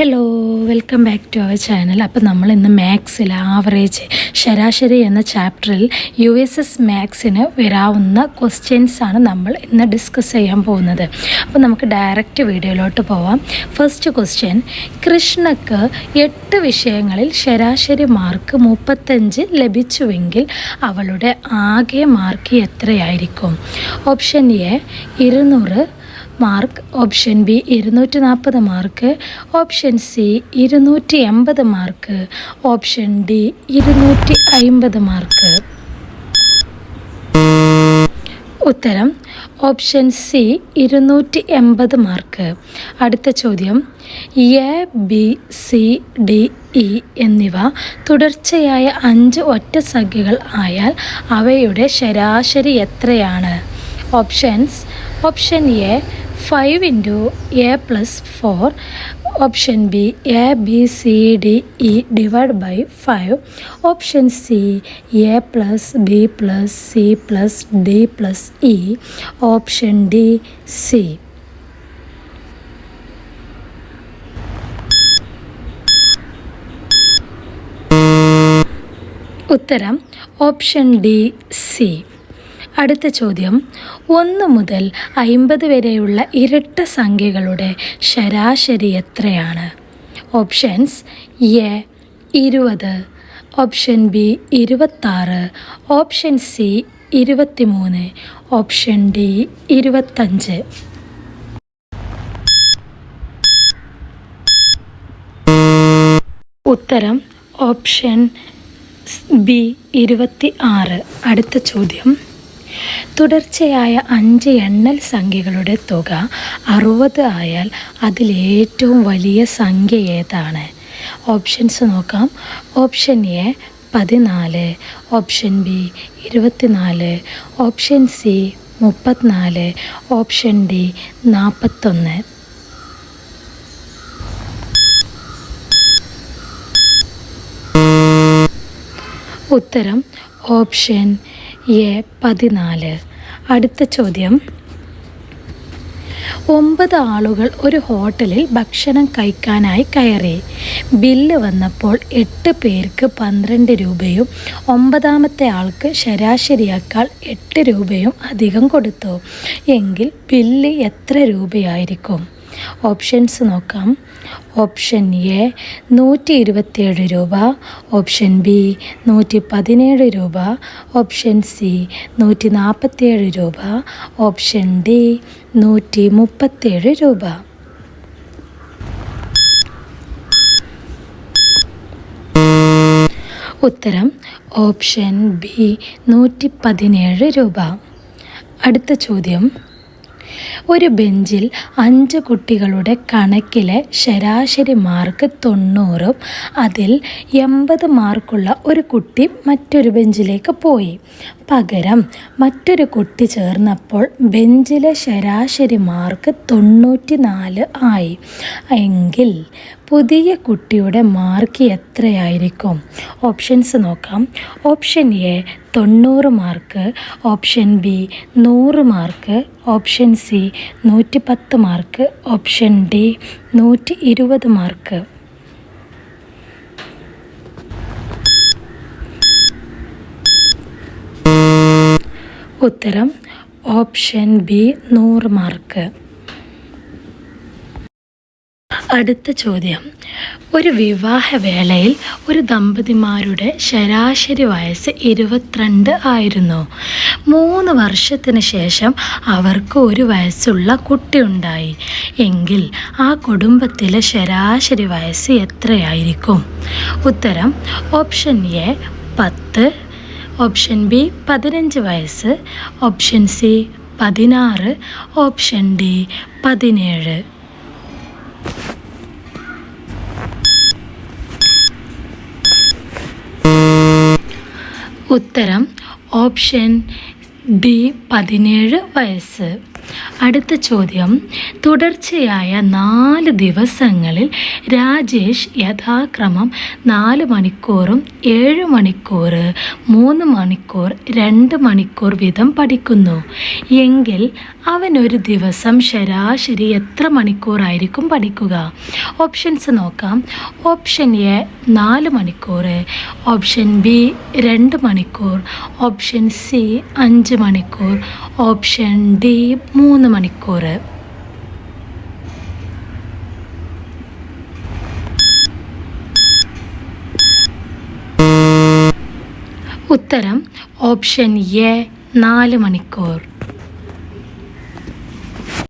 Hello, welcome back to our channel. അപ്പോൾ നമ്മൾ ഇന്ന് മാത്സിൽ ആവറേജ് ശരാശരി എന്ന ചാപ്റ്ററിൽ USS മാത്സിന് വരാവുന്ന ക്വസ്റ്റ്യൻസാണ് നമ്മൾ ഇന്ന് ഡിസ്കസ് ചെയ്യാൻ പോകുന്നത്. അപ്പോൾ നമുക്ക് ഡയറക്റ്റ് വീഡിയോയിലോട്ട് പോവാം. ഫസ്റ്റ് ക്വസ്റ്റ്യൻ, കൃഷ്ണക്ക് 8 വിഷയങ്ങളിൽ ശരാശരി മാർക്ക് 35 ലഭിച്ചുവെങ്കിൽ അവളുടെ ആകെ മാർക്ക് എത്രയായിരിക്കും? Option A 200 mark, option B 240 mark, option C 280 mark, option D 250 mark. ഉത്തരം ഓപ്ഷൻ സി 280 മാർക്ക്. അടുത്ത ചോദ്യം, A B C D E എന്നിവ തുടർച്ചയായ 5 ഒറ്റസംഖ്യകൾ ആയാൽ അവയുടെ ശരാശരി എത്രയാണ്? Options: option A 5 × a + 4, option B A B C D E / 5, option C A + B + C + D + E, option D C. ഉത്തരം ഓപ്ഷൻ ഡി സി. അടുത്ത ചോദ്യം, 1 മുതൽ 50 വരെയുള്ള ഇരട്ട സംഖ്യകളുടെ ശരാശരി എത്രയാണ്? Options: A 20, option B 26, option C 23, option D 25. ഉത്തരം ഓപ്ഷൻ ബി 26. അടുത്ത ചോദ്യം, തുടർച്ചയായ 5 എണ്ണൽ സംഖ്യകളുടെ തുക 60 ആയാൽ അതിലേറ്റവും വലിയ സംഖ്യ ഏതാണ്? ഓപ്ഷൻസ് നോക്കാം. Option A 14, option B 24, option C 34, option D 41. ഉത്തരം ഓപ്ഷൻ എ 14. അടുത്ത ചോദ്യം, 9 ആളുകൾ ഒരു ഹോട്ടലിൽ ഭക്ഷണം കഴിക്കാനായി കയറി. ബില്ല് വന്നപ്പോൾ 8 പേർക്ക് 12 രൂപയും 9ാമത്തെ ആൾക്ക് ശരാശരിയേക്കാൾ 8 രൂപയും അധികം കൊടുത്തു എങ്കിൽ ബില്ല് എത്ര രൂപയായിരിക്കും? ഓപ്ഷൻസ് നോക്കാം. ഓപ്ഷൻ എ 127 രൂപ, ഓപ്ഷൻ ബി 117 രൂപ, ഓപ്ഷൻ സി 147 രൂപ, ഓപ്ഷൻ ഡി 137 രൂപ. ഉത്തരം ഓപ്ഷൻ ബി 117 രൂപ. അടുത്ത ചോദ്യം, ഒരു ബെഞ്ചിൽ 5 കുട്ടികളുടെ കണക്കിലെ ശരാശരി മാർക്ക് 90ഉം അതിൽ 80 മാർക്കുള്ള ഒരു കുട്ടി മറ്റൊരു ബെഞ്ചിലേക്ക് പോയി. പകരം മറ്റൊരു കുട്ടി ചേർന്നപ്പോൾ ബെഞ്ചിലെ ശരാശരി മാർക്ക് 94 ആയി എങ്കിൽ പുതിയ കുട്ടിയുടെ മാർക്ക് എത്രയായിരിക്കും? ഓപ്ഷൻസ് നോക്കാം. Option A 90 mark, option B 100 mark, option C 110 mark, option D 120 mark. ഉത്തരം ഓപ്ഷൻ ബി 100 മാർക്ക്. അടുത്ത ചോദ്യം, ഒരു വിവാഹവേളയിൽ ഒരു ദമ്പതിമാരുടെ ശരാശരി വയസ്സ് 22 ആയിരുന്നു. 3 വർഷത്തിന് ശേഷം അവർക്ക് 1 വയസ്സുള്ള കുട്ടിയുണ്ടായി എങ്കിൽ ആ കുടുംബത്തിലെ ശരാശരി വയസ്സ് എത്രയായിരിക്കും? ഉത്തരം ഓപ്ഷൻ എ 10, ഓപ്ഷൻ ബി 15 വയസ്സ്, ഓപ്ഷൻ സി 16, ഓപ്ഷൻ ഡി 17. ഉത്തരം ഓപ്ഷൻ ഡി 17 വയസ്സ്. അടുത്ത ചോദ്യം, തുടർച്ചയായ 4 ദിവസങ്ങളിൽ രാജേഷ് യഥാക്രമം 4 മണിക്കൂറും 7 മണിക്കൂർ 3 മണിക്കൂർ 2 മണിക്കൂർ വീതം പഠിക്കുന്നു എങ്കിൽ അവൻ ഒരു ദിവസം ശരാശരി എത്ര മണിക്കൂറായിരിക്കും പഠിക്കുക? ഓപ്ഷൻസ് നോക്കാം. ഓപ്ഷൻ എ 4 മണിക്കൂർ, ഓപ്ഷൻ ബി 2 മണിക്കൂർ, ഓപ്ഷൻ സി 5 മണിക്കൂർ, ഓപ്ഷൻ ഡി 3 മണിക്കൂർ. ഉത്തരം ഓപ്ഷൻ എ 4 മണിക്കൂർ.